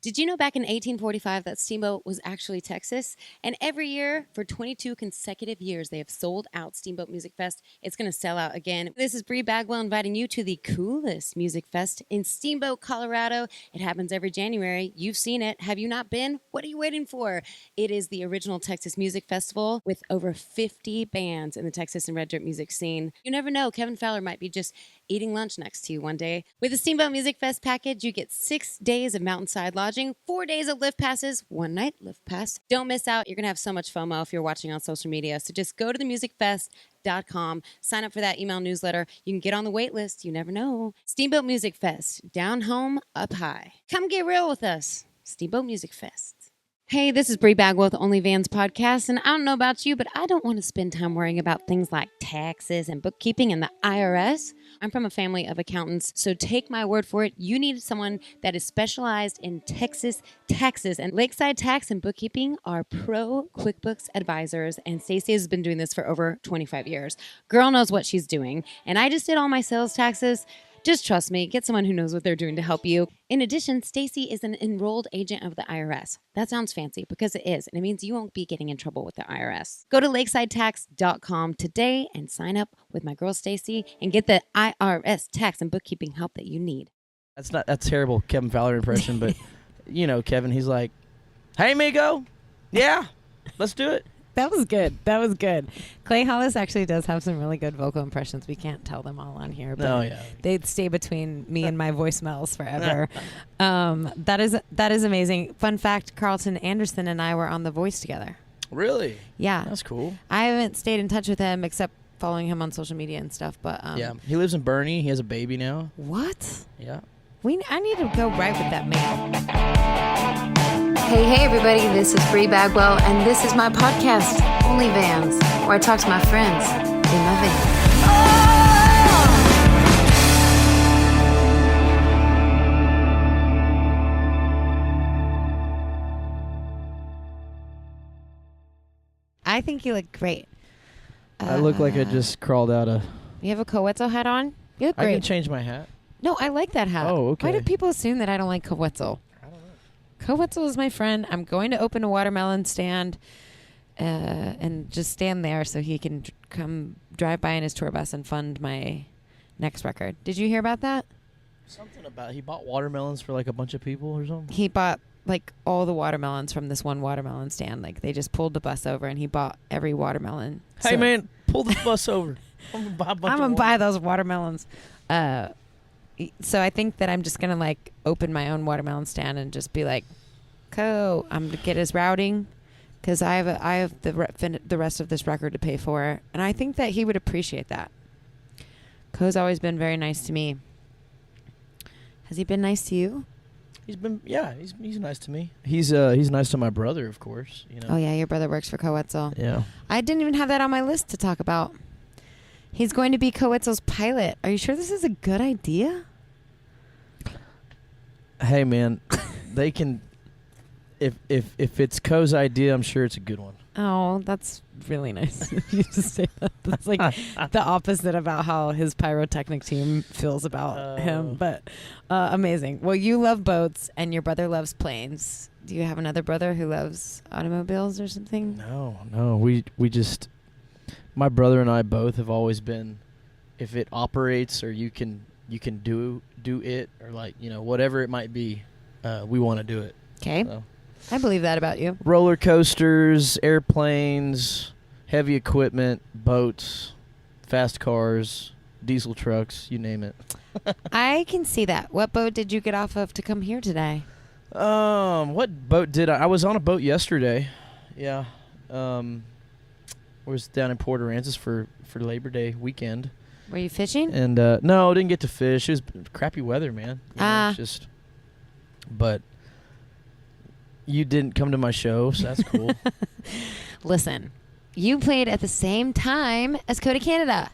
Did you know back in 1845 that Steamboat was actually Texas? And every year for 22 consecutive years, they have sold out Steamboat Music Fest. It's going to sell out again. This is Bree Bagwell inviting you to the coolest music fest in Steamboat, Colorado. It happens every January. You've seen it. Have you not been? What are you waiting for? It is the original Texas Music Festival with over 50 bands in the Texas and Red Dirt music scene. You never know. Kevin Fowler might be just eating lunch next to you one day. With the Steamboat Music Fest package, you get 6 days of mountainside lodging, 4 days of lift passes, 1 night lift pass. Don't miss out. You're going to have so much FOMO if you're watching on social media. So just go to themusicfest.com, sign up for that email newsletter. You can get on the wait list. You never know. Steamboat Music Fest, down home, up high. Come get real with us. Steamboat Music Fest. Hey, this is Bree Bagwell with Only Vans Podcast, and I don't know about you, but I don't want to spend time worrying about things like taxes and bookkeeping and the IRS. I'm from a family of accountants, so take my word for it. You need someone that is specialized in Texas taxes, and Lakeside Tax and Bookkeeping are pro QuickBooks advisors, and Stacey has been doing this for over 25 years. Girl knows what she's doing, and I just did all my sales taxes. Just trust me, get someone who knows what they're doing to help you. In addition, Stacey is an enrolled agent of the IRS. That sounds fancy because it is, and it means you won't be getting in trouble with the IRS. Go to lakesidetax.com today and sign up with my girl Stacey and get the IRS tax and bookkeeping help that you need. That's terrible Kevin Fowler impression, but you know, Kevin, he's like, "Hey, Migo, yeah, let's do it." That was good. That was good. Clay Hollis actually does have some really good vocal impressions. We can't tell them all on here, but they'd stay between me and my voicemails forever. That is amazing. Fun fact, Carlton Anderson and I were on The Voice together. Really? Yeah. That's cool. I haven't stayed in touch with him except following him on social media and stuff. But yeah, he lives in Bernie. He has a baby now. What? Yeah. I need to go right with that man. Hey, everybody, this is Bree Bagwell, and this is my podcast, Only Vans, where I talk to my friends in my van. I think you look great. I look like I just crawled out of... You have a Coetzel hat on? You look great. I can change my hat. No, I like that hat. Oh, okay. Why do people assume that I don't like Coetzel? Coetzel is my friend. I'm going to open a watermelon stand and just stand there so he can come drive by in his tour bus and fund my next record. Did you hear about that? Something about he bought watermelons for like a bunch of people or something? He bought like all the watermelons from this one watermelon stand. Like they just pulled the bus over and he bought every watermelon. Hey, man, pull the bus over. I'm going to buy those watermelons. So I think that I'm just going to like open my own watermelon stand and just be like, I'm going to get his routing because I have the rest of this record to pay for. And I think that he would appreciate that. Co's always been very nice to me. Has he been nice to you? He's nice to me. He's nice to my brother, of course. You know. Oh, yeah, your brother works for Coetzel. Yeah. I didn't even have that on my list to talk about. He's going to be Coetzel's pilot. Are you sure this is a good idea? Hey, man, they can. If it's Co's idea, I'm sure it's a good one. Oh, that's really nice. You just say that. That's like the opposite about how his pyrotechnic team feels about him. But amazing. Well, you love boats, and your brother loves planes. Do you have another brother who loves automobiles or something? No. We just. My brother and I both have always been, if it operates or you can do it or like, you know, whatever it might be, we want to do it. Okay. So. I believe that about you. Roller coasters, airplanes, heavy equipment, boats, fast cars, diesel trucks, you name it. I can see that. What boat did you get off of to come here today? What boat did I was on a boat yesterday. Yeah. Was down in Port Aransas for Labor Day weekend. Were you fishing? And no, didn't get to fish. It was crappy weather, man. But you didn't come to my show, so that's cool. Listen, you played at the same time as Cody Canada.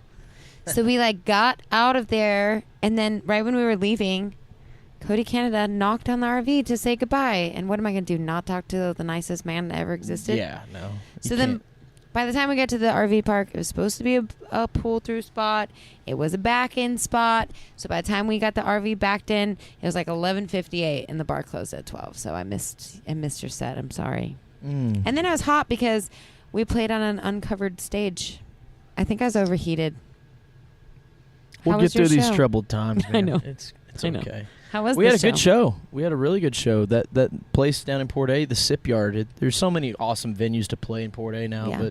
So we like got out of there, and then right when we were leaving, Cody Canada knocked on the RV to say goodbye. And what am I going to do, not talk to the nicest man that ever existed? Yeah, no. So then By the time we got to the RV park, it was supposed to be a pull-through spot. It was a back-in spot. So by the time we got the RV backed in, it was like 11:58, and the bar closed at 12. So I missed your set. I'm sorry. And then I was hot because we played on an uncovered stage. I think I was overheated. We'll How get was your through these show? troubled times, man. I know. It's I know. okay. How was We had the a good show. We had a really good show. That place down in Port A, the Sip Yard. There's so many awesome venues to play in Port A now, Yeah.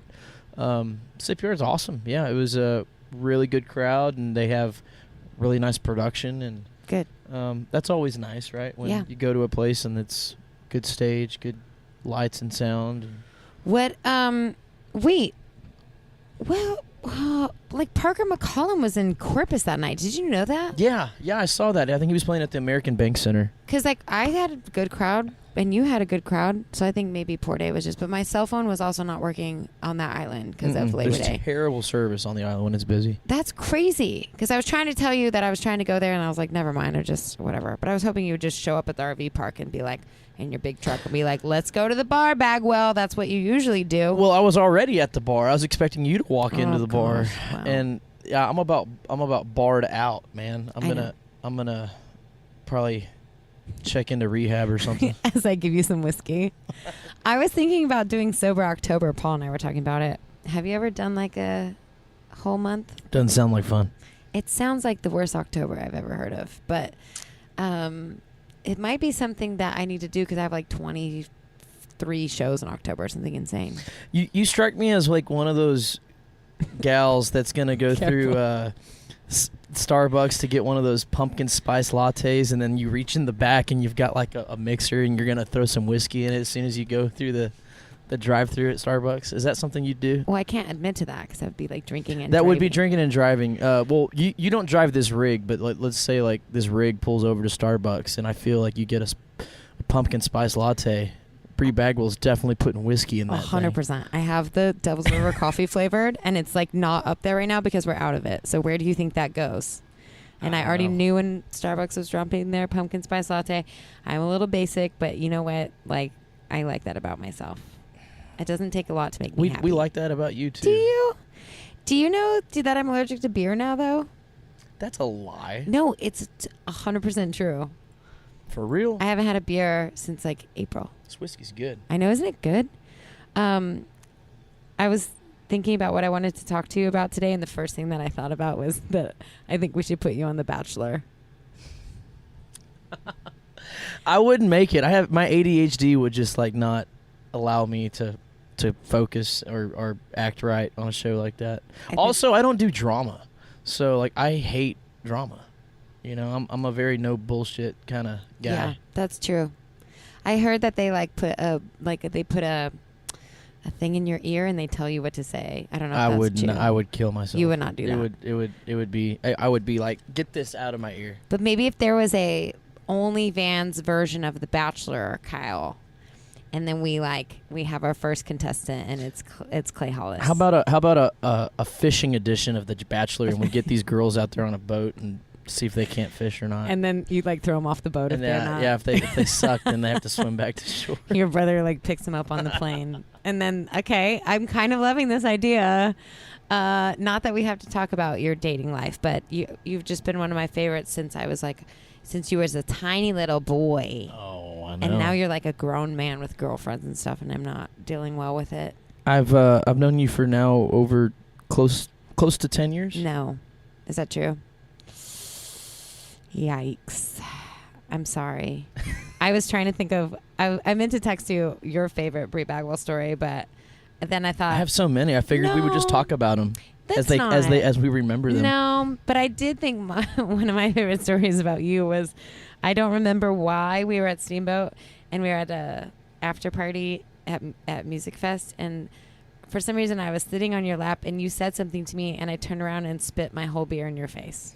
but Sip Yard's awesome. Yeah, it was a really good crowd, and they have really nice production, and Good. that's always nice, right? When Yeah. you go to a place and it's good stage, good lights and sound. What? Wait. Well, like Parker McCollum was in Corpus that night. Did you know that? Yeah, I saw that. I think he was playing at the American Bank Center. Because like I had a good crowd and you had a good crowd, so I think maybe Port A was just. But my cell phone was also not working on that island because of Labor There's Day. terrible service on the island when it's busy. That's crazy. Because I was trying to tell you that I was trying to go there, and I was like, never mind, or just whatever. But I was hoping you would just show up at the RV park and be like, in your big truck, and be like, let's go to the bar, Bagwell. That's what you usually do. Well, I was already at the bar. I was expecting you to walk into the bar, gosh, wow. and yeah, I'm about barred out, man. I know. I'm gonna probably check into rehab or something. As I give you some whiskey. I was thinking about doing Sober October. Paul and I were talking about it. Have you ever done like a whole month? Doesn't sound like fun. It sounds like the worst October I've ever heard of, but it might be something that I need to do because I have like 23 shows in October or something insane. You strike me as like one of those gals that's gonna go through Starbucks to get one of those pumpkin spice lattes, and then you reach in the back and you've got like a mixer, and you're gonna throw some whiskey in it as soon as you go through the drive-through at Starbucks. Is that something you do? Well, I can't admit to that because I would be like drinking and That would be driving. drinking and driving. Well, you don't drive this rig, but let's say like this rig pulls over to Starbucks, and I feel like you get a pumpkin spice latte. Bree Bagwell's definitely putting whiskey in that 100%. I have the Devil's River coffee flavored, and it's like not up there right now because we're out of it. So where do you think that goes? And I already knew when Starbucks was dropping their pumpkin spice latte. I'm a little basic, but you know what? Like, I like that about myself. It doesn't take a lot to make me happy. We like that about you too. Do you? Do you know that I'm allergic to beer now, though? That's a lie. No, it's 100% true. For real? I haven't had a beer since like April. This whiskey's good. I know, isn't it good? I was thinking about what I wanted to talk to you about today, and the first thing that I thought about was that I think we should put you on The Bachelor. I wouldn't make it. I have my ADHD would just like not allow me to focus or act right on a show like that. Also, I don't do drama, so like I hate drama. You know, I'm a very no bullshit kind of guy. Yeah, that's true. I heard that they like put a thing in your ear and they tell you what to say. I don't know if that's would true. I would kill myself. You would not do that. It would be I would be like, get this out of my ear. But maybe if there was a OnlyFans version of The Bachelor, Kyle, and then we have our first contestant and it's Clay Hollis. How about a fishing edition of The Bachelor, and we get these girls out there on a boat and see if they can't fish or not. And then you like throw them off the boat And if they're not. yeah, if they suck, then they have to swim back to shore. Your brother like picks them up on the plane. And then, okay, I'm kind of loving this idea. Not that we have to talk about your dating life, but you've just been one of my favorites since you was a tiny little boy. Oh, I know. And now you're like a grown man with girlfriends and stuff, and I'm not dealing well with it. I've known you for now over close to 10 years. No. Is that true? Yikes. I'm sorry. I was trying to think of... I meant to text you your favorite Brie Bagwell story, but then I thought... I have so many. I figured we would just talk about them as we remember them. No, but I did think one of my favorite stories about you was... I don't remember why we were at Steamboat, and we were at a after party at Music Fest, and for some reason I was sitting on your lap, and you said something to me, and I turned around and spit my whole beer in your face.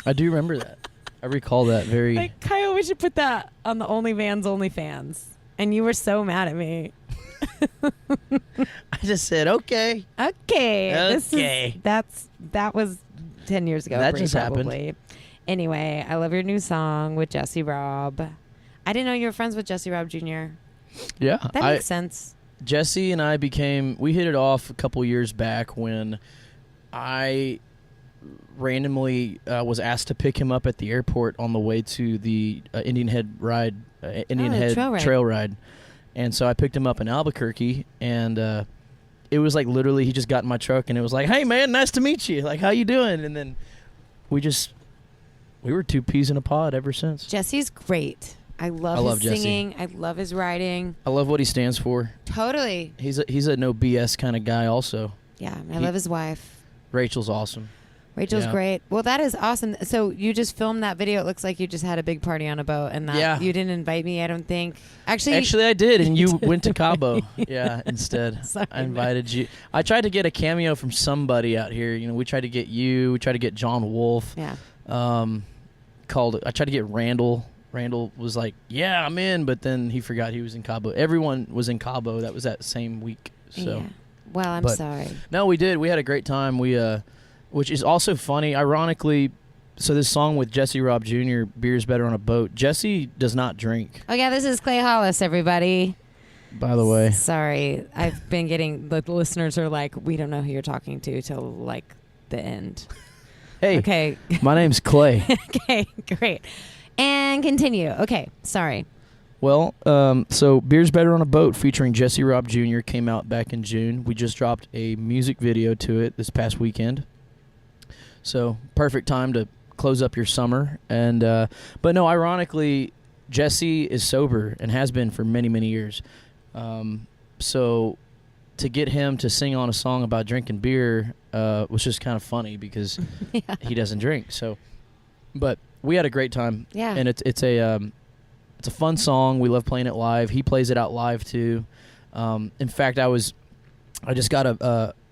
I do remember that. I recall that very... Like, Kyle, we should put that on the OnlyFans. And you were so mad at me. I just said, okay. Okay. That was 10 years ago. That just happened. Anyway, I love your new song with Jesse Robb. I didn't know you were friends with Jesse Robb Jr. Yeah. That makes sense. Jesse and I we hit it off a couple years back when I randomly was asked to pick him up at the airport on the way to the Indian Head trail ride. And so I picked him up in Albuquerque, and it was like literally he just got in my truck and it was like, "Hey man, nice to meet you. Like, how you doing?" And then we were two peas in a pod ever since. Jesse's great. I love his singing. I love his writing. I love what he stands for. Totally. He's a no BS kind of guy also. Yeah, I love his wife. Rachel's awesome. Rachel's great. Well, that is awesome. So you just filmed that video. It looks like you just had a big party on a boat, and that you didn't invite me, I don't think. Actually, I did, and you went to Cabo. Yeah, instead. Sorry, I invited you. I tried to get a cameo from somebody out here. You know, we tried to get you. We tried to get John Wolfe. Yeah. I tried to get Randall. Randall was like, "Yeah, I'm in," but then he forgot he was in Cabo. Everyone was in Cabo. That was that same week. So. Yeah. Well, I'm sorry. No, we did. We had a great time. Which is also funny. Ironically, so this song with Jesse Robb Jr., Beer's Better on a Boat, Jesse does not drink. Oh, yeah, this is Clay Hollis, everybody. By the way. Sorry. I've been getting, the listeners are like, we don't know who you're talking to till, like, the end. Hey. Okay. My name's Clay. Okay, great. And continue. Okay, sorry. Well, so Beer's Better on a Boat featuring Jesse Robb Jr. came out back in June. We just dropped a music video to it this past weekend. So perfect time to close up your summer. And but no, ironically, Jesse is sober and has been for many, many years. So to get him to sing on a song about drinking beer was just kind of funny because he doesn't drink. So, but we had a great time. Yeah. And it's a fun song. We love playing it live. He plays it out live too. In fact, I just got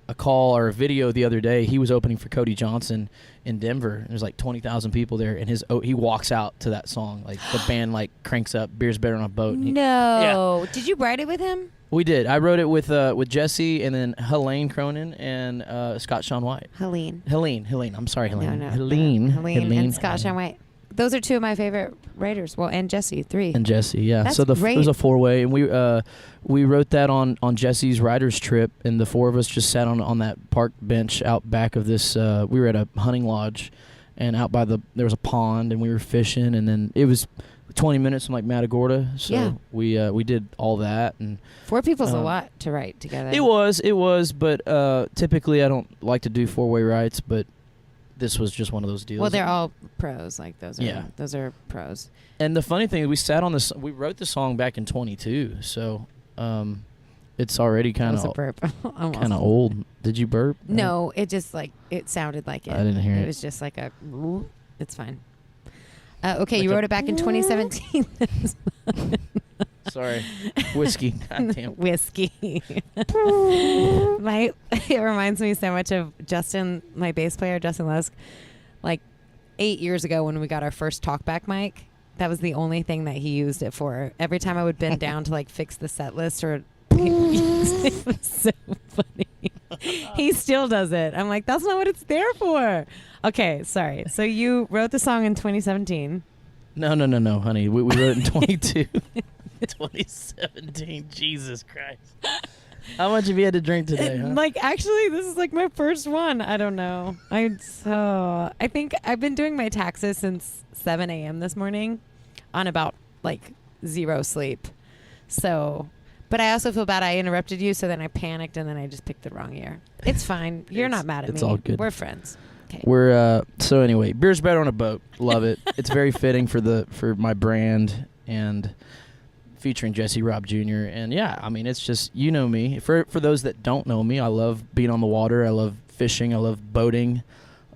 a call or a video the other day. He was opening for Cody Johnson in Denver. There's like 20,000 people there, and he walks out to that song. Like the band like cranks up "Beer's Better on a Boat." No, Did you write it with him? We did. I wrote it with Jesse and then Helene Cronin and Scott Shawn White. Helene. I'm sorry, Helene. No. Helene and Scott Shawn White. Those are two of my favorite writers. Well, and Jesse, three. And Jesse, yeah. That's so great. it was a four-way, and we wrote that on Jesse's writer's trip, and the four of us just sat on that park bench out back of this. We were at a hunting lodge, and out by there was a pond, and we were fishing, and then it was 20 minutes from like Matagorda, so we did all that. And four people's a lot to write together. It was, but typically I don't like to do four-way writes, but this was just one of those deals. Well, they're all pros. Like those are pros. And the funny thing is, we wrote the song back in 22, so it's already kind of old. Did you burp? No, it just it sounded like it. I didn't hear it. It was just like it's fine. Okay, you wrote it back in 2017. Sorry. Whiskey. Goddamn. Whiskey. It reminds me so much of Justin, my bass player, Justin Lusk. Like 8 years ago when we got our first talkback mic, that was the only thing that he used it for. Every time I would bend down to like fix the set list or it was so funny. He still does it. I'm like, that's not what it's there for. Okay, sorry. So you wrote the song in 2017. No, honey. We wrote it in 22. 2017. Jesus Christ. How much have you had to drink today, huh? Like, actually, this is like my first one. I don't know. I think I've been doing my taxes since 7 a.m. this morning on about like 0 sleep. So, but I also feel bad I interrupted you, so then I panicked and then I just picked the wrong year. It's fine. You're not mad at me. It's all good. We're friends. Okay. We're so anyway, Beer's Better on a Boat. Love it. It's very fitting for my brand and featuring Jesse Robb Jr. And yeah, I mean, it's just, you know me. For those that don't know me, I love being on the water. I love fishing. I love boating.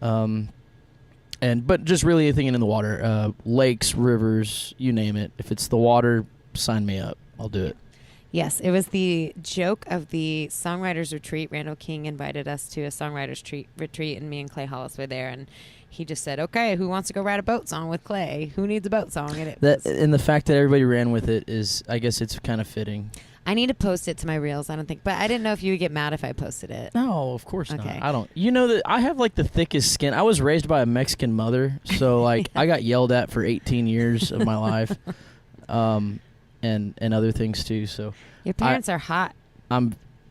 But just really anything in the water, lakes, rivers, you name it. If it's the water, sign me up. I'll do it. Yes, it was the joke of the songwriters retreat. Randall King invited us to a songwriters retreat, and me and Clay Hollis were there, and he just said, "Okay, who wants to go write a boat song with Clay? Who needs a boat song?" And the fact that everybody ran with it is, I guess, it's kind of fitting. I need to post it to my reels. I don't think, but I didn't know if you would get mad if I posted it. No, of course not. I don't. You know that I have like the thickest skin. I was raised by a Mexican mother, so like I got yelled at for 18 years of my life. And other things too. So your parents are hot.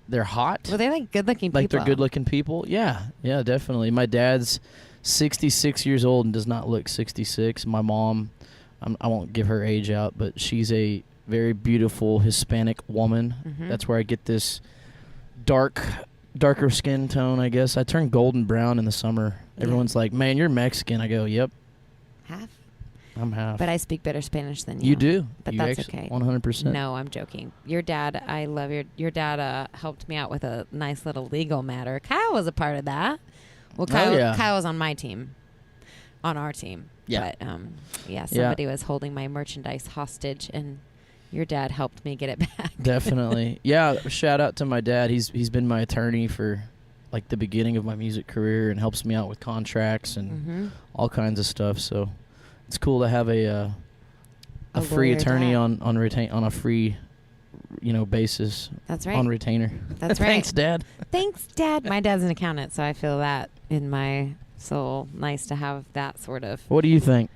they're hot. Well, they're like good-looking people. Like they're good-looking people. Yeah, definitely. My dad's 66 years old and does not look 66. My mom, I won't give her age out, but she's a very beautiful Hispanic woman. Mm-hmm. That's where I get this darker skin tone, I guess. I turn golden brown in the summer. Yeah. Everyone's like, "Man, you're Mexican." I go, "Yep, Half. I'm half." But I speak better Spanish than you. You do. But You that's actually- okay. 100%. No, I'm joking. Your dad, I love your dad helped me out with a nice little legal matter. Kyle was a part of that. Well, Kyle was on my team. On our team. Yeah. But somebody was holding my merchandise hostage, and your dad helped me get it back. Definitely. Yeah, shout out to my dad. He's been my attorney for like the beginning of my music career and helps me out with contracts and all kinds of stuff. So it's cool to have a free attorney on a free basis. That's right. On retainer. That's right. Thanks, Dad. Thanks, Dad. My dad's an accountant, so I feel that in my soul. Nice to have that sort of. What do you think?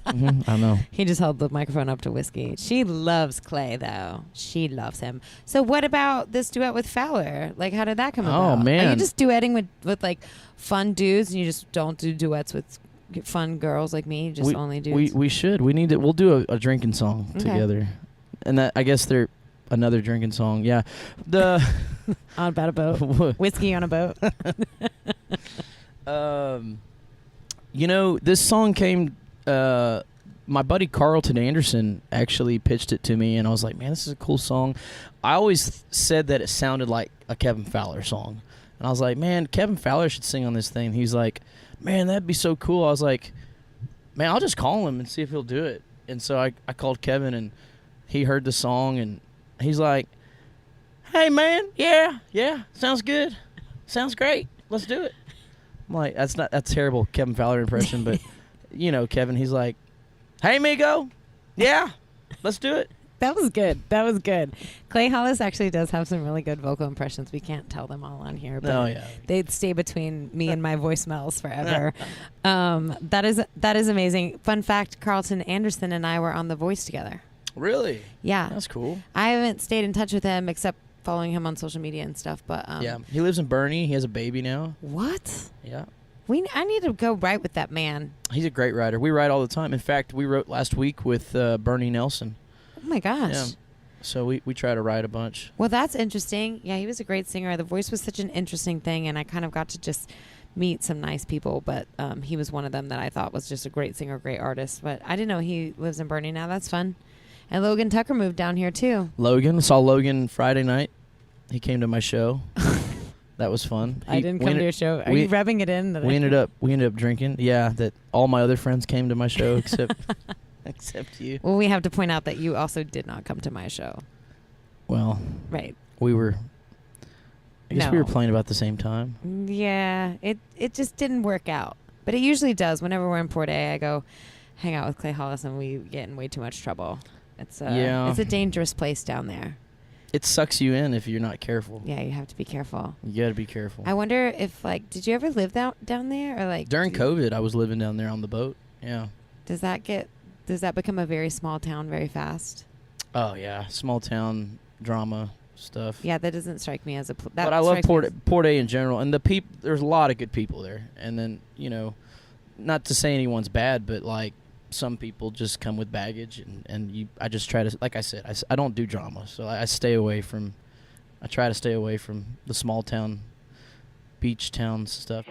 I know. He just held the microphone up to Whiskey. She loves Clay, though. She loves him. So what about this duet with Fowler? Like, how did that come about? Oh, man. Are you just duetting with like, fun dudes, and you just don't do duets with fun girls like me? You just only dudes? We should. We need to. We'll do a drinking song together. And that, I guess they're another drinking song. Yeah. On about a boat. Whiskey on a boat. This song came, my buddy Carlton Anderson actually pitched it to me, and I was like, man, this is a cool song. I always said that it sounded like a Kevin Fowler song. And I was like, man, Kevin Fowler should sing on this thing. He's like, man, that'd be so cool. I was like, man, I'll just call him and see if he'll do it. And so I called Kevin, and he heard the song, and he's like, hey, man, yeah, sounds good. Sounds great. Let's do it. I'm like, that's terrible Kevin Fowler impression, but Kevin, he's like, hey, Migo, yeah, let's do it. That was good. Clay Hollis actually does have some really good vocal impressions. We can't tell them all on here, but they'd stay between me and my voicemails forever. That is amazing. Fun fact, Carlton Anderson and I were on The Voice together. Really? Yeah. That's cool. I haven't stayed in touch with him except following him on social media and stuff, but yeah, he lives in Bernie. He has a baby now. What? Yeah. I need to go write with that man. He's a great writer. We write all the time. In fact, we wrote last week with Bernie Nelson. Oh my gosh. Yeah. So we try to write a bunch. Well, that's interesting. Yeah, he was a great singer. The Voice was such an interesting thing, and I kind of got to just meet some nice people, but he was one of them that I thought was just a great singer, great artist. But I didn't know he lives in Bernie now. That's fun. And Logan Tucker moved down here too. Saw Logan Friday night. He came to my show. That was fun. I didn't come to your show. Are you rubbing it in? We ended up drinking. Yeah, that all my other friends came to my show except you. Well, we have to point out that you also did not come to my show. Well, right. We were. I guess we were playing about the same time. Yeah, it just didn't work out, but it usually does. Whenever we're in Port A, I go hang out with Clay Hollis, and we get in way too much trouble. It's a dangerous place down there. It sucks you in if you're not careful. Yeah, you have to be careful. You got to be careful. I wonder if, did you ever live down there? Or during COVID, I was living down there on the boat. Yeah. Does that become a very small town very fast? Oh, yeah. Small town drama stuff. Yeah, that doesn't strike me as a... But I love Port A in general. And there's a lot of good people there. And then, not to say anyone's bad, but, some people just come with baggage, and I just try to, like I said, I don't do drama, so I try to stay away from the small town, beach town stuff.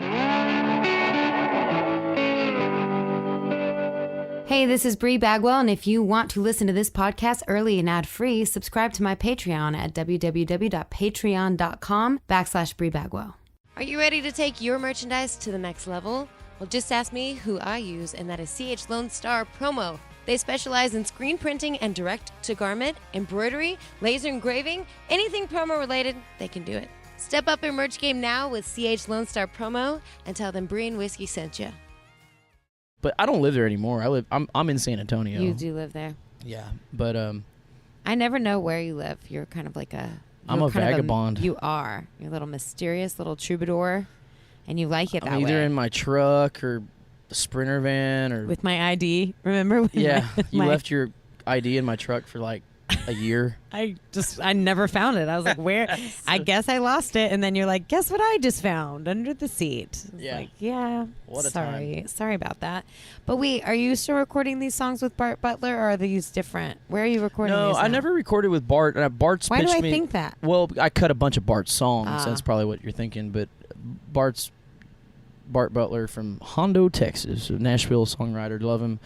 Hey, this is Bree Bagwell, and if you want to listen to this podcast early and ad-free, subscribe to my Patreon at www.patreon.com/Bree Bagwell. Are you ready to take your merchandise to the next level? Well, just ask me who I use, and that is CH Lone Star Promo. They specialize in screen printing and direct-to-garment, embroidery, laser engraving, anything promo related, they can do it. Step up your merch game now with CH Lone Star Promo and tell them Bree and Whiskey sent you. But I don't live there anymore. I'm in San Antonio. You do live there. Yeah, but I never know where you live. You're kind of like I'm a vagabond. You are. You're a little mysterious little troubadour. And you like it that way. Either in my truck or the Sprinter van or... With my ID, remember? Yeah, you left your ID in my truck for a year. I never found it. I was like, where? I guess I lost it. And then you're like, guess what I just found under the seat? Yeah. Like, yeah. What a sorry. time. Sorry about that. But wait, are you still recording these songs with Bart Butler, or are these different? Where are you recording No, these I now? never recorded with Bart. Bart's Why do pitched I me. think that? Well, I cut a bunch of Bart's songs. Ah. That's probably what you're thinking. But Bart Butler from Hondo, Texas, a Nashville songwriter. Love him.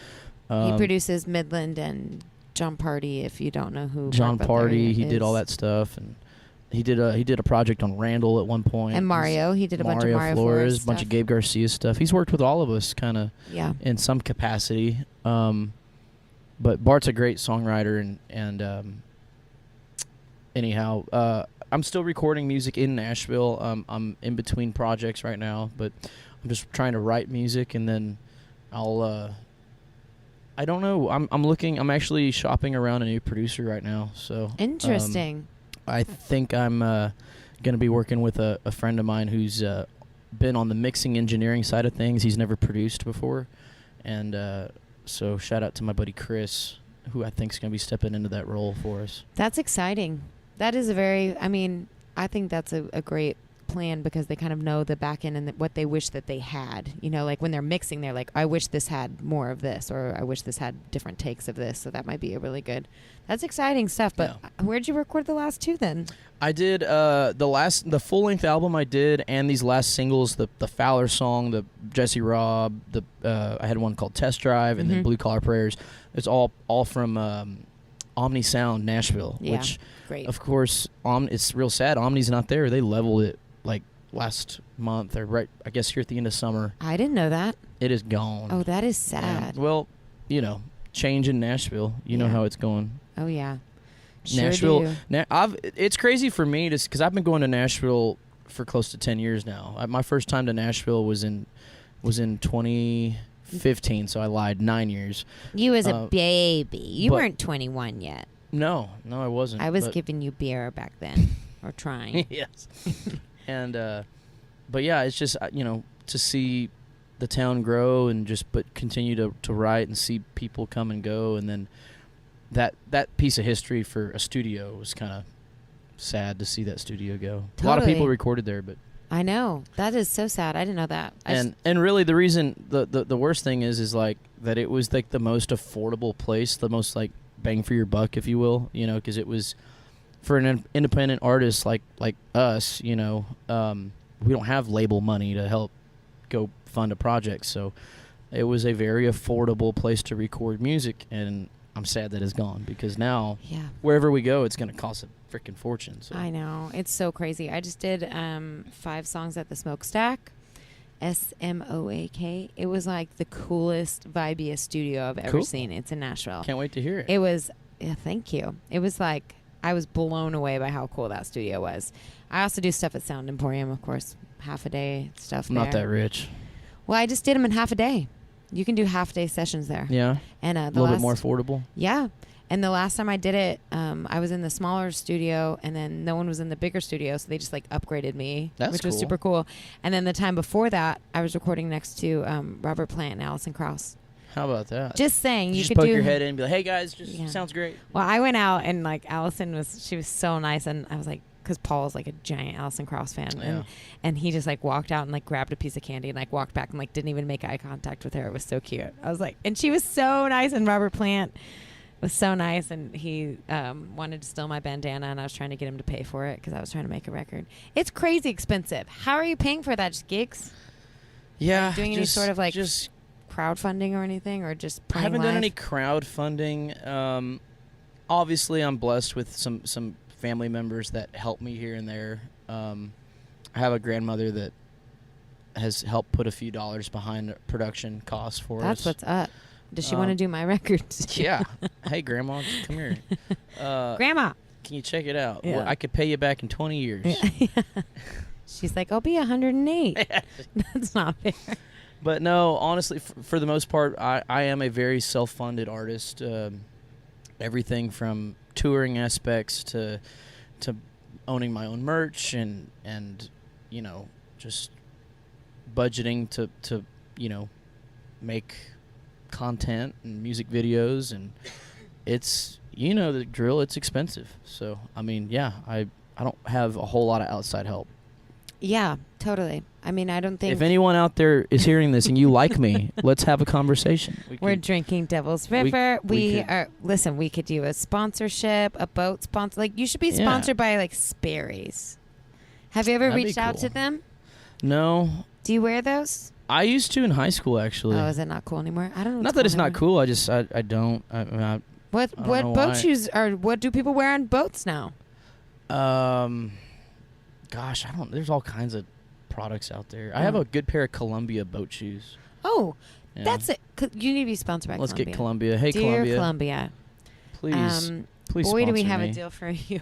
He produces Midland and John Party. If you don't know who John Bart Butler Party. He is. did all that stuff, and he did a project on Randall at one point. And Mario, he did a bunch of Mario Flores a bunch of stuff. Gabe Garcia stuff. He's worked with all of us, kind of Yeah. in some capacity. But Bart's a great songwriter, and anyhow, I'm still recording music in Nashville. I'm in between projects right now, but I'm just trying to write music, and then I'll. I don't know. I'm actually shopping around a new producer right now. So Interesting. I think I'm going to be working with a friend of mine who's been on the mixing engineering side of things. He's never produced before, and so shout out to my buddy Chris, who I think is going to be stepping into that role for us. That's exciting. That is I think that's a great plan, because they kind of know the back end and what they wish that they had. You know, like when they're mixing, they're like, I wish this had more of this, or I wish this had different takes of this. So that might be a really good. That's exciting stuff. But where'd you record the last two then? I did the full length album I did, and these last singles, the Fowler song, the Jesse Robb, I had one called Test Drive, and then Blue Collar Prayers. It's all from Omni Sound Nashville, Yeah, which great. of course it's real sad. Omni's not there. They leveled it like last month, or right, I guess here at the end of summer. I didn't know that. It is gone. Oh, that is sad. Yeah. Well, change in Nashville. You know Yeah. how it's going. Oh yeah. Sure Nashville. do. It's crazy for me because I've been going to Nashville for close to 10 years now. My first time to Nashville was in 2015, so I lied. 9 years. You was a baby. You but- weren't 21 yet. No, I wasn't. I was but- giving you beer back then, or trying. yes. And but yeah, it's just to see the town grow and but continue to write and see people come and go, and then that piece of history for a studio was kind of sad to see that studio go. A lot of people Totally. recorded there, but I know, that is so sad. I didn't know that. and really the reason the worst thing is like that it was like the most affordable place, the most like bang for your buck, if you will, because it was for an independent artist like us, we don't have label money to help go fund a project, so it was a very affordable place to record music, and I'm sad that it's gone, because now wherever we go, it's going to cost a freaking fortune. So. I know, it's so crazy. I just did 5 songs at the Smokestack, SMOAK. It was like the coolest, vibiest studio I've ever Cool. seen. It's in Nashville. Can't wait to hear it. It was, thank you. It was like, I was blown away by how cool that studio was. I also do stuff at Sound Emporium, of course, half a day stuff I'm there. not that rich. Well, I just did them in half a day. You can do half-day sessions there. Yeah. And A little bit more affordable. Yeah. And the last time I did it, I was in the smaller studio, and then no one was in the bigger studio, so they just like upgraded me, which was cool. super cool. And then the time before that, I was recording next to Robert Plant and Allison Krauss. How about that? Just saying, you just could poke do. your head in and be like, "Hey guys, sounds great." Well, I went out, and like Allison she was so nice, and I was like, because Paul's like a giant Allison Krauss fan, Yeah. and he just like walked out and like grabbed a piece of candy and like walked back and like didn't even make eye contact with her. It was so cute. I was like, and she was so nice, and Robert Plant was so nice, and he wanted to steal my bandana, and I was trying to get him to pay for it because I was trying to make a record. It's crazy expensive. How are you paying for that? Just gigs? Yeah. Doing any sort of like just crowdfunding or anything, or just I playing haven't done live? any crowdfunding. Obviously, I'm blessed with some family members that help me here and there. I have a grandmother that has helped put a few dollars behind production costs for That's us. what's up. Does she want to do my records? Yeah. Hey, Grandma, come here. Grandma. Can you check it out? Yeah. Well, I could pay you back in 20 years. She's like, I'll be 108. That's not fair. But no, honestly, for the most part, I am a very self-funded artist. Everything from touring aspects to owning my own merch and just budgeting to make content and music videos, and it's you know the drill. It's expensive. So, I mean, yeah, I don't have a whole lot of outside help. Yeah, totally. I mean, I don't think If anyone out there is hearing this and you like me, let's have a conversation. we're drinking Devil's River. we could- are listen. We could do a sponsorship, a boat sponsor. Like you should be Yeah. sponsored by like Sperry's. Have you ever That'd be reached out cool. to them? No, Do you wear those? I used to in high school actually. Oh, is it not cool anymore? I don't know. Not that it's not cool. I just I don't. I What I don't what know boat why. shoes are? What do people wear on boats now? Gosh, I don't. There's all kinds of products out there. I have a good pair of Columbia boat shoes. Oh, Yeah. that's it. You need to be sponsored by Let's Columbia. get Columbia. Hey, Dear Columbia, please, please. boy, do we sponsor have me. a deal for you.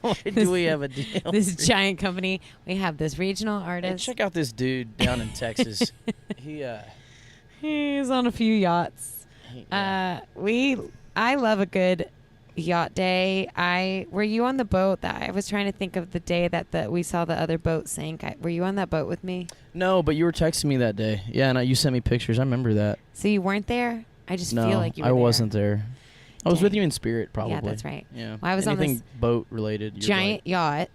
Boy, do we have a deal? This giant company. We have this regional Hey, artist. check out this dude down in Texas. He's on a few yachts. Yeah. I love a good yacht day. Were you on the boat that I was trying to think of the day that we saw the other boat sink? Were you on that boat with me? No, but you were texting me that day. Yeah, and you sent me pictures. I remember that. So you weren't there? I just No, feel like you were I there. wasn't there. I was with Dang. you in spirit, probably. Yeah, that's right. Yeah. Well, I was on Anything this boat related. you're giant like, yacht,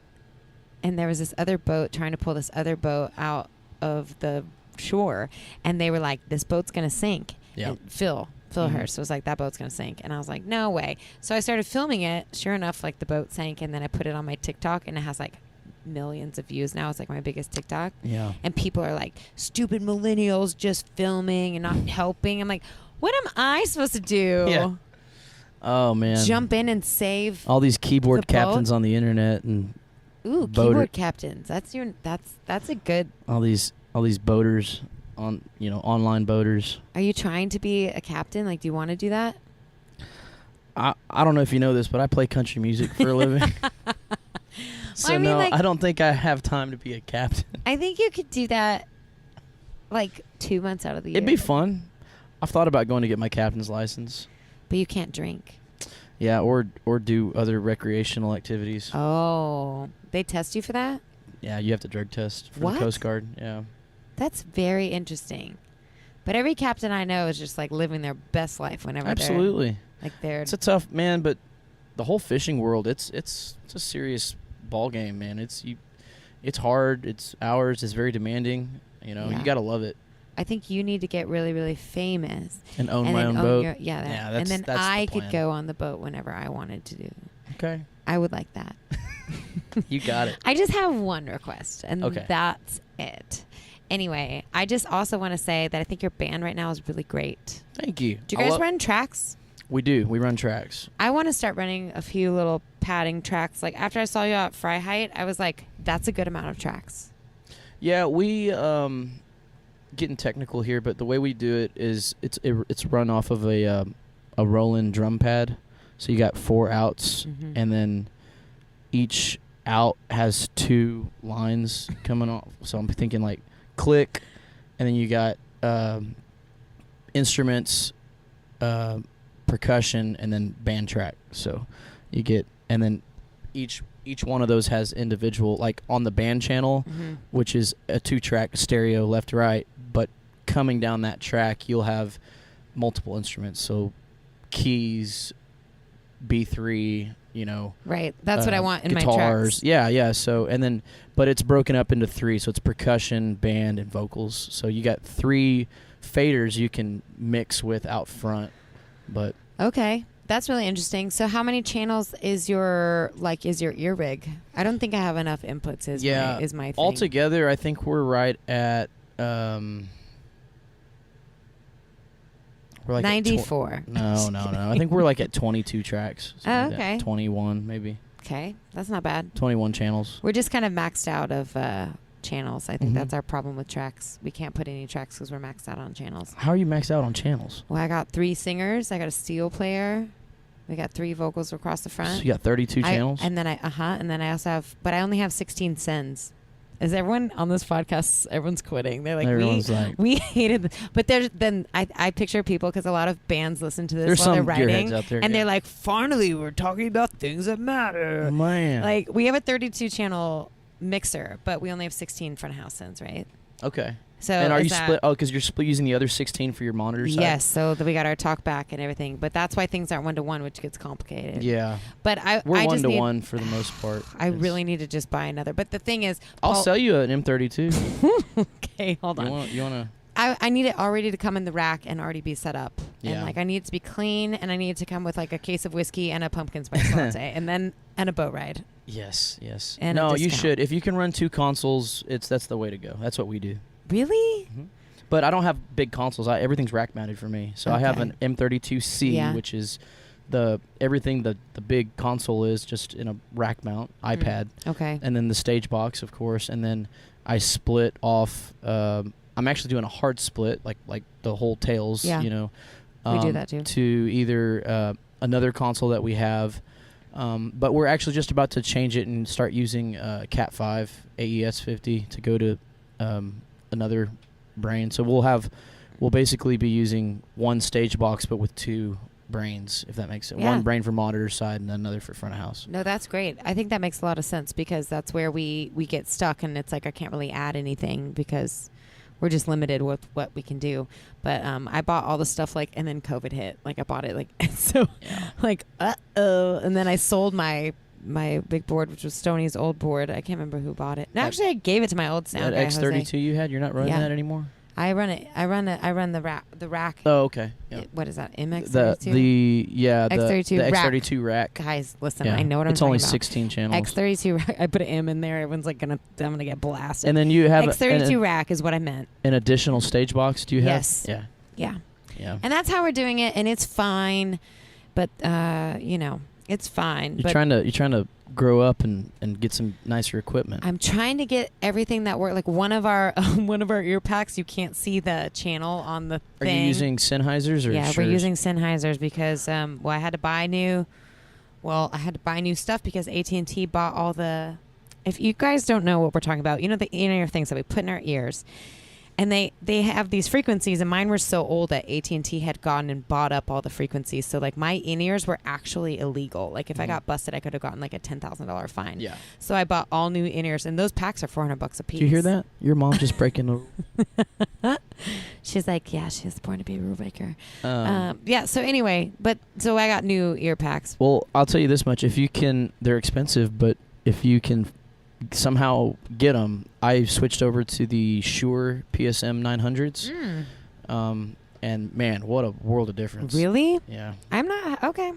and there was this other boat trying to pull this other boat out of the shore, and they were like, "This boat's gonna sink." Yeah. And Phil Mhm. Hurst was like, "That boat's gonna sink," and I was like, "No way!" So I started filming it. Sure enough, like the boat sank, and then I put it on my TikTok, and it has like millions of views now. It's like my biggest TikTok, Yeah. and people are like, "Stupid millennials just filming and not helping." I'm like, "What am I supposed to do? Yeah. Oh man. Jump in and save?" All these keyboard the boat? captains on the internet and Ooh, boater- keyboard captains. That's a good. all these boaters on online boaters. Are you trying to be a captain? Like, do you want to do that? I don't know if you know this, but I play country music for a living. So I mean, no, like- I don't think I have time to be a captain. I think you could do that, like 2 months out of the year. It'd be fun. I've thought about going to get my captain's license. But you can't drink. Yeah, or do other recreational activities. Oh, they test you for that? Yeah, you have to drug test for What? the Coast Guard. Yeah. That's very interesting. But every captain I know is just like living their best life whenever Absolutely. they're It's a tough man, but the whole fishing world, it's a serious ball game, man. It's hard. It's hours. It's very demanding. Yeah. You gotta love it I think you need to get really, really famous. and own and my then own boat. Yeah, that. Yeah, and that's- then that's the I could plan. go on the boat whenever I wanted to do. Okay, I would like that. you got it. I just have one request, and Okay. that's it. Anyway, I just also want to say that I think your band right now is really great. Thank you. Do you guys run tracks? We do. We run tracks. I want to start running a few little padding tracks. Like after I saw you at Fry Height, I was like, that's a good amount of tracks. Yeah, we getting technical here, but the way we do it is it's run off of a Roland drum pad. So you got 4 outs, Mhm. and then each out has 2 lines coming off. So I'm thinking like click, and then you got instruments, percussion, and then band track. So you get, and then each one of those has individual, like on the band channel, Mhm. which is a 2-track stereo left right, but coming down that track you'll have multiple instruments, so keys, B3, Right. That's what I want in my guitars. tracks. Yeah. So, and then, but it's broken up into 3, so it's percussion, band, and vocals. So you got 3 faders you can mix with out front. But Okay. That's really interesting. So how many channels is your ear rig? I don't think I have enough inputs is my thing. altogether I think we're right at we're like at 94. No. I think we're like at 22 tracks. something Oh, like that. okay. 21 maybe. Okay. That's not bad. 21 channels. We're just kind of maxed out of channels. I think Mhm. that's our problem with tracks. We can't put any tracks because we're maxed out on channels. How are you maxed out on channels? Well, I got 3 singers. I got a steel player. We got 3 vocals across the front. So you got 32 channels? And then I also have, but I only have 16 sends. Is everyone on this podcast? Everyone's quitting. They're like, Everyone's like, we hated it. But then I picture people, because a lot of bands listen to this there's while they're some writing, gearheads out there. and yeah. they're like, finally, we're talking about things that matter. Man. Like, we have a 32 channel mixer, but we only have 16 front of house sends, right? Okay. So And are is you that- split? Oh, because you're split using the other 16 for your monitor side? Yes, so we got our talk back and everything, but that's why things aren't 1-to-1, which gets complicated. Yeah. But We're I just need, 1-to-1 for the most part. I really need to just buy another. But the thing is, I'll Paul- sell you an M32. Okay, hold on. You want to? I need it already to come in the rack and already be set up. Yeah. And like I need it to be clean, and I need it to come with like a case of whiskey and a pumpkin spice latte, and a boat ride. Yes. And a no, you discount. should. If you can run 2 consoles, that's the way to go. That's what we do. Really? But I don't have big consoles. Everything's rack mounted for me. So I have Okay. an M32C, Yeah. which is everything the big console is just in a rack mount iPad, Okay. and then the stage box, of course, and then I split off. I'm actually doing a hard split, like the whole tails. Yeah. You know, We do that too. To either another console that we have. But we're actually just about to change it and start using Cat 5 AES50 to go to another brain. So we'll basically be using one stage box but with 2 brains, if that makes sense. Yeah. One brain for monitor side and another for front of house. No, that's great. I think that makes a lot of sense because that's where we get stuck, and it's like I can't really add anything because we're just limited with what we can do. But I bought all the stuff and then COVID hit. Like I bought it so and then I sold my big board, which was Stoney's old board. I can't remember who bought it. No, actually, I gave it to my old sound That guy, X32 Jose. you had, you're not running Yeah. that anymore? I run it. I run the rack. Oh, okay. Yeah. What is that? MX32. The X32 rack. X32 rack. Guys, listen. Yeah. I know what I'm It's talking only about. 16 channels. X32 rack. I put an M in there. Everyone's like I'm gonna get blasted. And then you have X32 rack is what I meant. an additional stage box. Do you have? Yes. Yeah. Yeah. Yeah. And that's how we're doing it, and it's fine. But it's fine. You're but trying to grow up and get some nicer equipment. I'm trying to get everything that works. Like one of our ear packs, you can't see the channel on the Are thing. you using Sennheisers or Yeah, Schurz? we're using Sennheisers because I had to buy new. Well, I had to buy new stuff because AT&T bought all the. If you guys don't know what we're talking about, the in-ear things that we put in our ears. And they have these frequencies, and mine were so old that AT&T had gone and bought up all the frequencies. So like my in-ears were actually illegal. Like if I got busted, I could have gotten like a $10,000 fine. Yeah. So I bought all new in-ears, and those packs are $400 a piece. Do you hear that? Your mom just breaking the. She's like, yeah, she was born to be a rule breaker. Um, Yeah. So anyway, so I got new ear packs. well, I'll tell you this much: if you can, they're expensive, but if you can somehow get them, I switched over to the Shure PSM 900s. And man, what a world of difference! Really? Yeah. I'm not okay.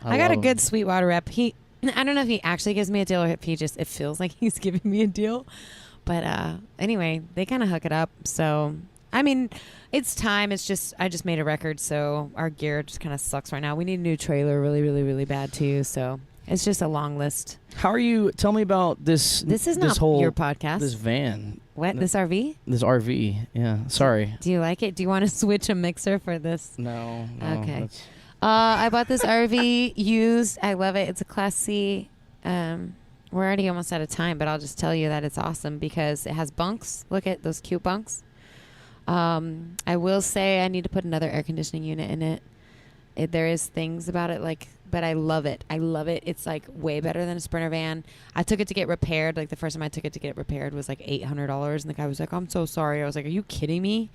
I got a love good 'em. Sweetwater rep. I don't know if he actually gives me a deal or if it feels like he's giving me a deal. But anyway, they kind of hook it up. So I mean, it's time. It's just I just made a record, so our gear just kind of sucks right now. We need a new trailer, really, really, really bad too. So it's just a long list. How are you? Tell me about this. This is this not whole your podcast. This van. What? This RV? This RV. Yeah. Sorry. Do you like it? Do you want to switch a mixer for this? No. Okay. that's- I bought this RV used. I love it. It's a Class C. We're already almost out of time, but I'll just tell you that it's awesome because it has bunks. Look at those cute bunks. I will say I need to put another air conditioning unit in it. There is things about it but I love it. I love it. It's like way better than a Sprinter van. I took it to get repaired. Like the first time I took it to get repaired was like $800, and the guy was like, "I'm so sorry." I was like, "Are you kidding me?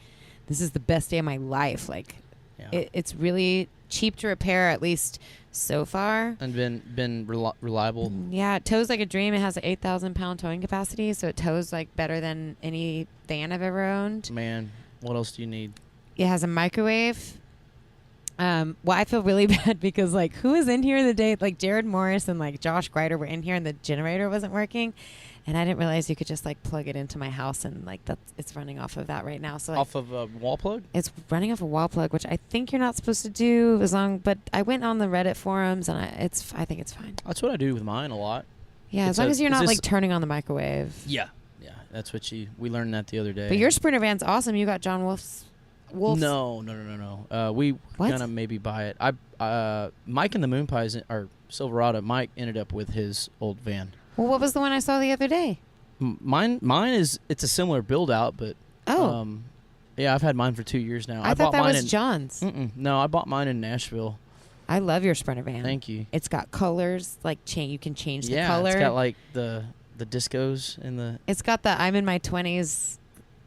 This is the best day of my life." Like, Yeah. it's really cheap to repair, at least so far. And been reliable. Yeah, it tows like a dream. It has an 8,000 pound towing capacity, so it tows like better than any van I've ever owned. Man, what else do you need? It has a microwave. Well, I feel really bad because like who was in here the day like Jared Morris and like Josh Greider were in here and the generator wasn't working, and I didn't realize you could just like plug it into my house and like it's running off of that right now. So like, Off of a wall plug? it's running off a wall plug, which I think you're not supposed to do but I went on the Reddit forums and I think it's fine. That's what I do with mine a lot. Yeah, It's as long a- as you're is not this- like turning on the microwave. Yeah. That's what we learned that the other day. But your Sprinter van's awesome. You got John Wolf's. No. We What? gonna maybe buy it. Mike and the Moon Pies or Silverado. Mike ended up with his old van. Well, what was the one I saw the other day? Mine is it's a similar build out, but yeah, I've had mine for 2 years now. I thought bought that mine was John's. No, I bought mine in Nashville. I love your Sprinter van. Thank you. It's got colors, like you can change the Yeah, color. it's got like the discos in the. It's got the I'm in my 20s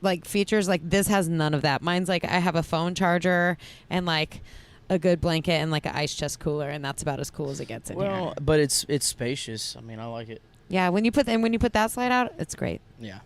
like features. Like this has none of that. Mine's like I have a phone charger and like a good blanket and like an ice chest cooler, and that's about as cool as it gets in here. But it's spacious. I mean, I like it. Yeah, when you put that slide out, it's great. Yeah.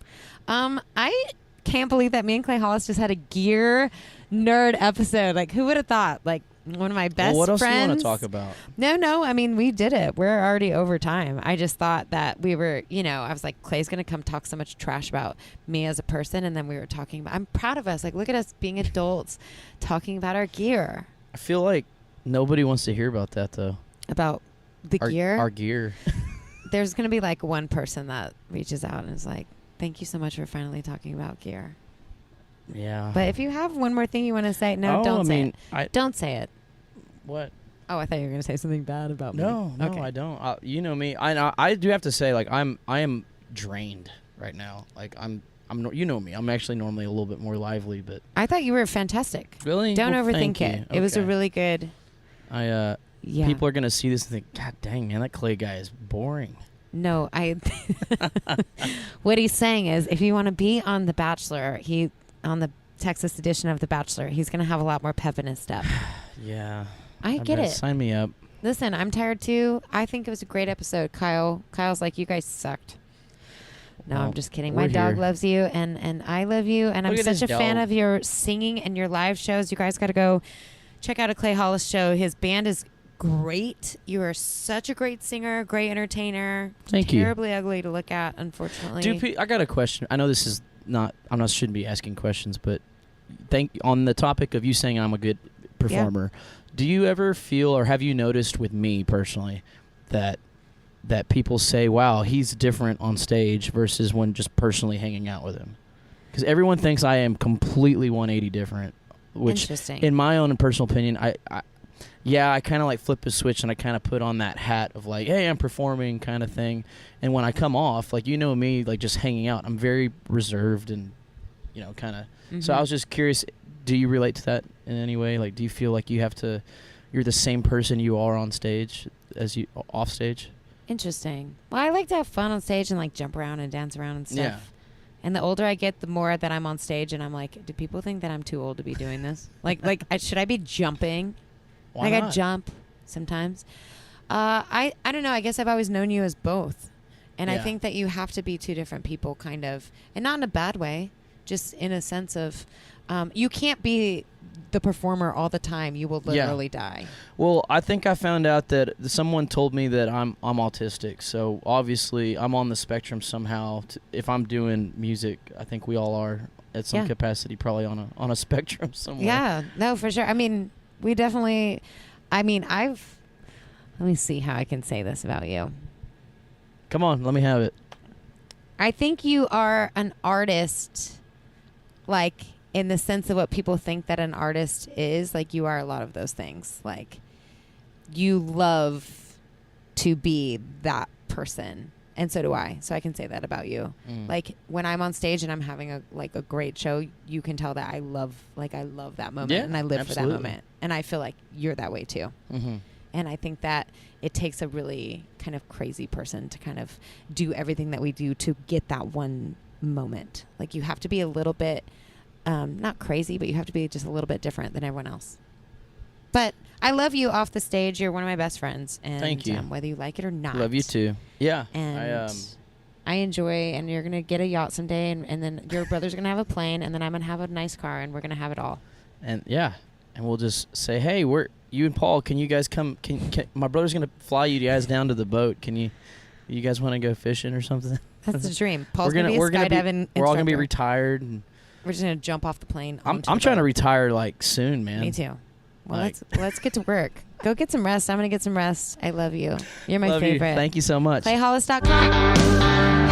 I can't believe that me and Clay Hollis just had a gear nerd episode. Like, who would have thought? Like, one of my best friends. What else do you want to talk about? No. I mean, we did it. We're already over time. I just thought that we were, I was like, Clay's going to come talk so much trash about me as a person. And then we were talking about, I'm proud of us. Like, look at us being adults talking about our gear. I feel like nobody wants to hear about that, though. About the gear? Our gear. There's going to be like one person that reaches out and is like, thank you so much for finally talking about gear. Yeah. But if you have one more thing you want to say, don't say it. Don't say it. What? Oh, I thought you were going to say something bad about me. No, okay. I don't. You know me. I do have to say, like, I am drained right now. Like, you know me. I'm actually normally a little bit more lively, but I thought you were fantastic. Really? Don't well, overthink it. Okay. It was a really good. Yeah. People are gonna see this and think, God dang, man, that Clay guy is boring. No, what he's saying is, if you want to be on The Bachelor, on the Texas edition of The Bachelor, he's gonna have a lot more pep in his step. Yeah. I get it. Sign me up. Listen, I'm tired too. I think it was a great episode. Kyle's like, you guys sucked. No, I'm just kidding. My dog loves you, and I love you, and I'm such a fan of your singing and your live shows. You guys got to go check out a Clay Hollis show. His band is great. You are such a great singer, great entertainer. Thank you. Terribly ugly to look at, unfortunately. I got a question. I know this is not. Shouldn't be asking questions, but on the topic of you saying I'm a good performer. Yeah. Do you ever feel, or have you noticed with me personally, that people say, wow, he's different on stage versus when just personally hanging out with him? Because everyone thinks I am completely 180 different, which in my own personal opinion, I kind of like flip a switch and I kind of put on that hat of like, hey, I'm performing kind of thing. And when I come off, like, me, like just hanging out, I'm very reserved and, kind of. Mm-hmm. So I was just curious, do you relate to that in any way? Like, do you feel like you're the same person you are on stage as you off stage? Interesting. Well, I like to have fun on stage and like jump around and dance around and stuff. Yeah. And the older I get, the more that I'm on stage, and I'm like, do people think that I'm too old to be doing this? Should I be jumping? Why not? I jump sometimes. I don't know. I guess I've always known you as both, and I think that you have to be two different people, kind of, and not in a bad way, just in a sense of, you can't be the performer all the time. You will literally die. Well, I think I found out that someone told me that I'm autistic, so obviously I'm on the spectrum somehow. If I'm doing music, I think we all are at some capacity, probably on a spectrum somewhere. Yeah, no, for sure. I mean, we definitely. I mean, let me see how I can say this about you. Come on, let me have it. I think you are an artist, like, in the sense of what people think that an artist is. Like, you are a lot of those things. Like, you love to be that person, and so do I. So I can say that about you. Like, when I'm on stage and I'm having a great show, you can tell that I love that moment, and I live for that moment. And I feel like you're that way too. Mm-hmm. And I think that it takes a really kind of crazy person to kind of do everything that we do to get that one moment. Like, you have to be a little bit, not crazy, but you have to be just a little bit different than everyone else. But I love you off the stage. You're one of my best friends. And thank you. Whether you like it or not. Love you too. Yeah. And I enjoy, and you're going to get a yacht someday, and then your brother's going to have a plane, and then I'm going to have a nice car, and we're going to have it all. And we'll just say, hey, you and Paul, can you guys come? Can my brother's going to fly you guys down to the boat. You guys want to go fishing or something? That's the dream. Paul's going to be a skydiving instructor. We're all going to be retired. And we're just going to jump off the plane. I'm trying to retire like soon, man. Me too. Well, let's get to work. Go get some rest. I'm going to get some rest. I love you. You're my favorite. Thank you so much. ClayHollis.com.